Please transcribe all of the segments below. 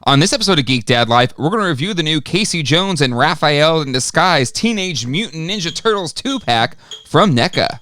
On this episode of Geek Dad Life, we're going to review the new Casey Jones and Raphael in Disguise Teenage Mutant Ninja Turtles 2-pack from NECA.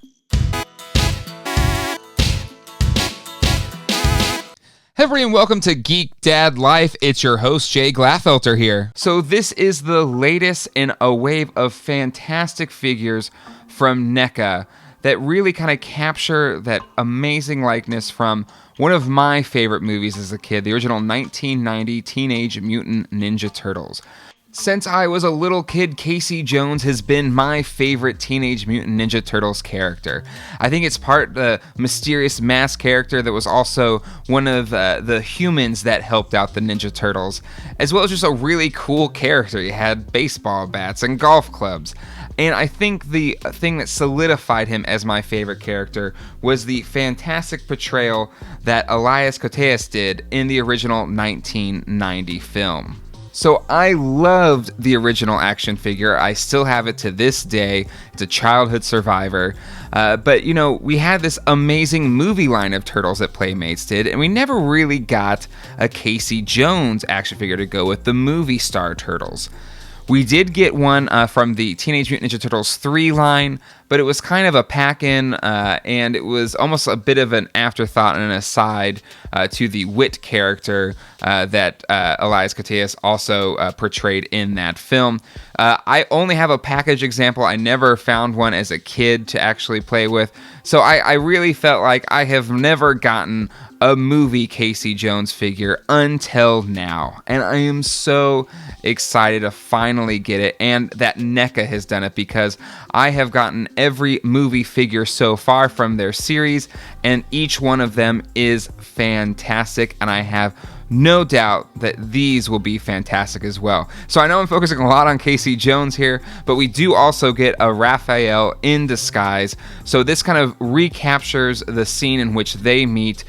Hey everybody, and welcome to Geek Dad Life. It's your host, Jay Glaffelter here. So this is the latest in a wave of fantastic figures from NECA that really kind of capture that amazing likeness from one of my favorite movies as a kid, the original 1990 Teenage Mutant Ninja Turtles. Since I was a little kid, Casey Jones has been my favorite Teenage Mutant Ninja Turtles character. I think it's part the mysterious masked character that was also one of the humans that helped out the Ninja Turtles, as well as just a really cool character. He had baseball bats and golf clubs. And I think the thing that solidified him as my favorite character was the fantastic portrayal that Elias Koteas did in the original 1990 film. So I loved the original action figure. I still have it to this day. It's a childhood survivor. But, you know, we had this amazing movie line of Turtles that Playmates did, and we never really got a Casey Jones action figure to go with the movie star Turtles. We did get one from the Teenage Mutant Ninja Turtles 3 line, but it was kind of a pack-in, and it was almost a bit of an afterthought and an aside to the Wit character that Elias Koteas also portrayed in that film. I only have a package example. I never found one as a kid to actually play with, so I really felt like I have never gotten a movie Casey Jones figure until now, and I am so excited to finally get it, and that NECA has done it, because I have gotten every movie figure so far from their series, and each one of them is fantastic, and I have no doubt that these will be fantastic as well. So I know I'm focusing a lot on Casey Jones here, but we do also get a Raphael in disguise. So this kind of recaptures the scene in which they meet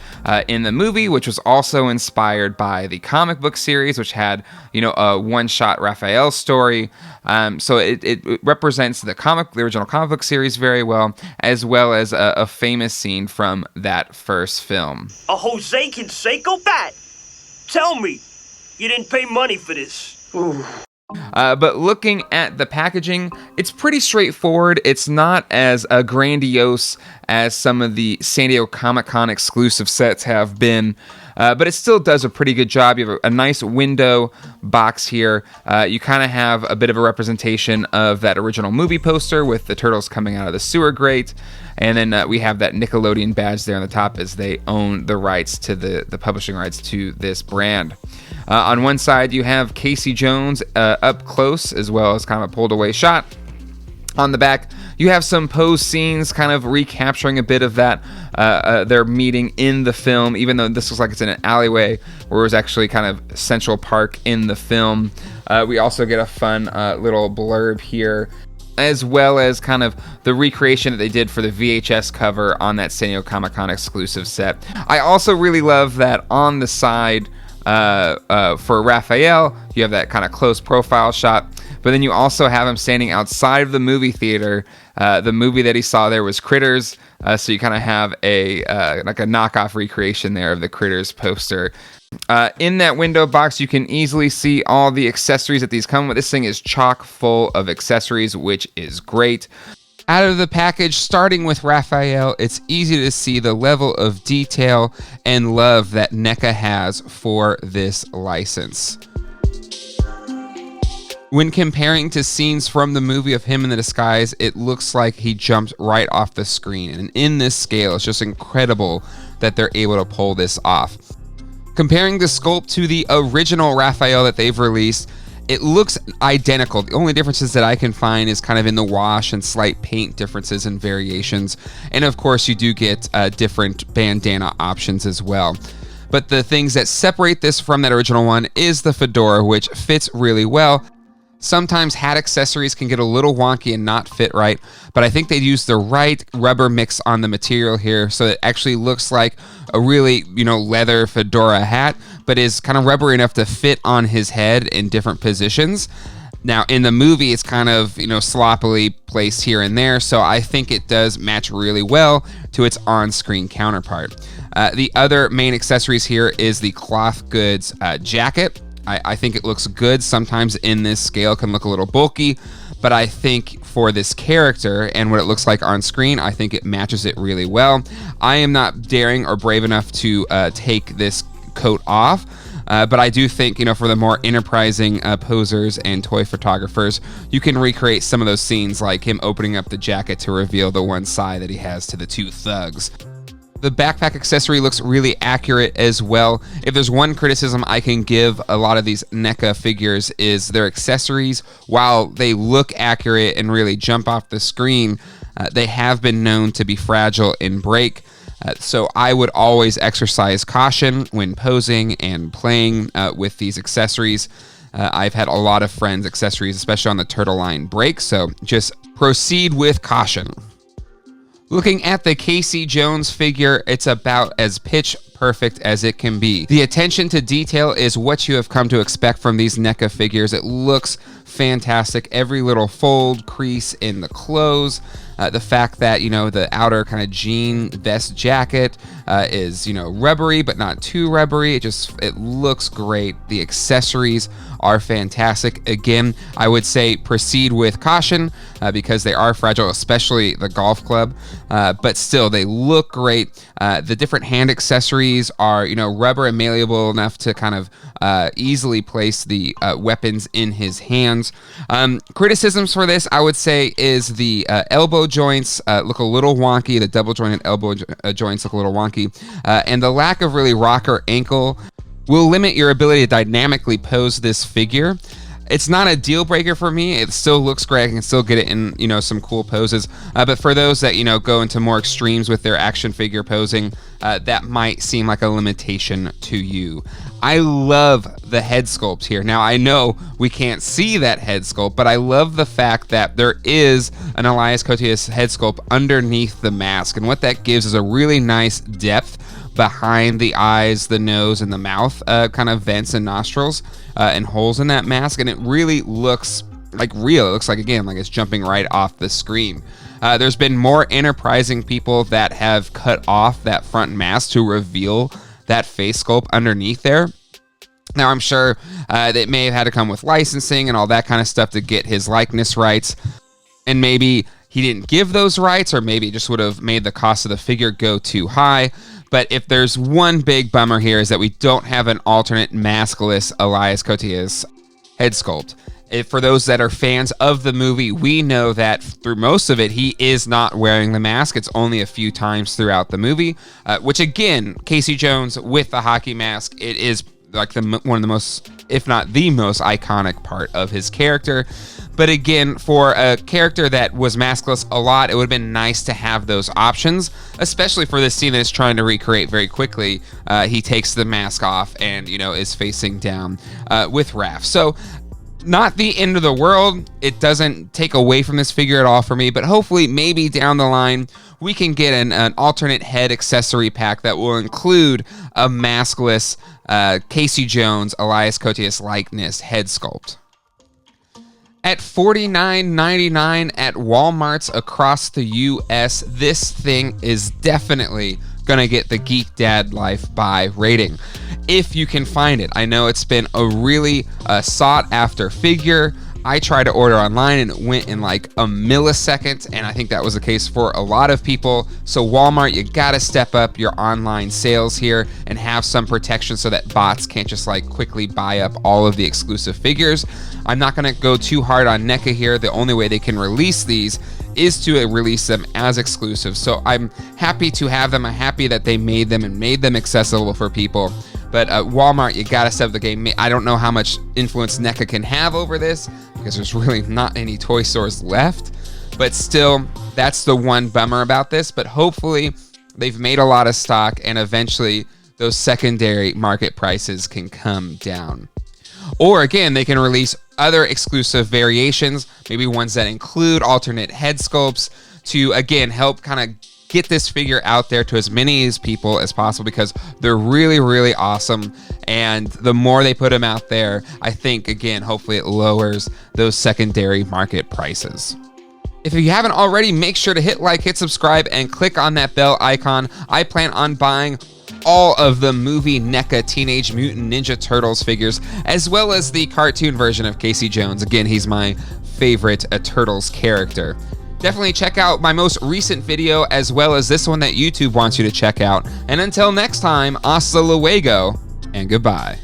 in the movie, which was also inspired by the comic book series, which had, you know, a one-shot Raphael story. So it represents the original comic book series very well as a famous scene from that first film. A Jose Canseco bat? Tell me, you didn't pay money for this. But looking at the packaging, it's pretty straightforward. It's not as grandiose as some of the San Diego Comic-Con exclusive sets have been, but it still does a pretty good job. You have a nice window box here. You kind of have a bit of a representation of that original movie poster with the turtles coming out of the sewer grate. And then we have that Nickelodeon badge there on the top, as they own the rights to the publishing rights to this brand. On one side, you have Casey Jones up close, as well as kind of a pulled away shot. On the back, you have some pose scenes kind of recapturing a bit of that, their meeting in the film, even though this looks like it's in an alleyway, where it was actually kind of Central Park in the film. We also get a fun little blurb here, as well as kind of the recreation that they did for the VHS cover on that San Diego Comic-Con exclusive set. I also really love that on the side for Raphael, you have that kind of close profile shot, but then you also have him standing outside of the movie theater. The movie that he saw there was Critters, so you kind of have a knockoff recreation there of the Critters poster. In that window box, you can easily see all the accessories that these come with. This thing is chock full of accessories, which is great. Out of the package, starting with Raphael, it's easy to see the level of detail and love that NECA has for this license. When comparing to scenes from the movie of him in the disguise, it looks like he jumped right off the screen. And in this scale, it's just incredible that they're able to pull this off. Comparing the sculpt to the original Raphael that they've released, it looks identical. The only differences that I can find is kind of in the wash and slight paint differences and variations. And of course, you do get different bandana options as well. But the things that separate this from that original one is the fedora, which fits really well. Sometimes hat accessories can get a little wonky and not fit right, but I think they used the right rubber mix on the material here, so it actually looks like a really, leather fedora hat, but is kind of rubbery enough to fit on his head in different positions. Now, in the movie, it's kind of, sloppily placed here and there, so I think it does match really well to its on-screen counterpart. The other main accessories here is the cloth goods jacket. I think it looks good. Sometimes in this scale can look a little bulky, but I think for this character and what it looks like on screen, I think it matches it really well. I am not daring or brave enough to take this coat off, but I do think, for the more enterprising posers and toy photographers, you can recreate some of those scenes, like him opening up the jacket to reveal the one side that he has to the two thugs. The backpack accessory looks really accurate as well. If there's one criticism I can give a lot of these NECA figures is their accessories. While they look accurate and really jump off the screen, they have been known to be fragile and break. So I would always exercise caution when posing and playing with these accessories. I've had a lot of friends' accessories, especially on the Turtle line, break, so just proceed with caution. Looking at the Casey Jones figure, it's about as pitch perfect as it can be. The attention to detail is what you have come to expect from these NECA figures. It looks fantastic. Every little fold, crease in the clothes, the fact that, the outer kind of jean vest jacket is, rubbery, but not too rubbery. It looks great. The accessories are fantastic. Again, I would say proceed with caution because they are fragile, especially the golf club, but still they look great. The different hand accessories are, rubber and malleable enough to kind of easily place the weapons in his hands. Criticisms for this, I would say, is the elbow joints look a little wonky. The double jointed elbow joints look a little wonky. And the lack of really rocker ankle will limit your ability to dynamically pose this figure. It's not a deal breaker for me. It still looks great. I can still get it in, some cool poses. But for those that, go into more extremes with their action figure posing, that might seem like a limitation to you. I love the head sculpt here. Now, I know we can't see that head sculpt, but I love the fact that there is an Elias Koteas head sculpt underneath the mask. And what that gives is a really nice depth behind the eyes, the nose, and the mouth kind of vents and nostrils and holes in that mask. And it really looks like real. It looks like, again, like it's jumping right off the screen. There's been more enterprising people that have cut off that front mask to reveal that face sculpt underneath there. Now, I'm sure that may have had to come with licensing and all that kind of stuff to get his likeness rights. And maybe he didn't give those rights, or maybe it just would have made the cost of the figure go too high. But if there's one big bummer here is that we don't have an alternate maskless Elias Koteas head sculpt. For those that are fans of the movie, we know that through most of it, he is not wearing the mask. It's only a few times throughout the movie, which again, Casey Jones with the hockey mask, it is like one of the most, if not the most iconic part of his character. But again, for a character that was maskless a lot, it would have been nice to have those options, especially for this scene that it's trying to recreate very quickly. He takes the mask off and, is facing down with Raph. So not the end of the world. It doesn't take away from this figure at all for me, but hopefully maybe down the line we can get an alternate head accessory pack that will include a maskless Casey Jones, Elias Koteas likeness head sculpt. At $49.99 at Walmarts across the U.S., this thing is definitely going to get the Geek Dad Life buy rating, if you can find it. I know it's been a really sought-after figure. I tried to order online and it went in like a millisecond, and I think that was the case for a lot of people. So Walmart, you gotta step up your online sales here and have some protection so that bots can't just like quickly buy up all of the exclusive figures. I'm not gonna go too hard on NECA here. The only way they can release these is to release them as exclusive. So I'm happy to have them. I'm happy that they made them and made them accessible for people. But Walmart, you gotta step the game. I don't know how much influence NECA can have over this because there's really not any toy stores left. But still, that's the one bummer about this. But hopefully, they've made a lot of stock and eventually those secondary market prices can come down. Or again, they can release other exclusive variations, maybe ones that include alternate head sculpts to, again, help kind of get this figure out there to as many people as possible because they're really, really awesome. And the more they put them out there, I think, again, hopefully it lowers those secondary market prices. If you haven't already, make sure to hit like, hit subscribe, and click on that bell icon. I plan on buying all of the movie NECA Teenage Mutant Ninja Turtles figures, as well as the cartoon version of Casey Jones. Again, he's my favorite Turtles character. Definitely check out my most recent video as well as this one that YouTube wants you to check out. And until next time, hasta luego and goodbye.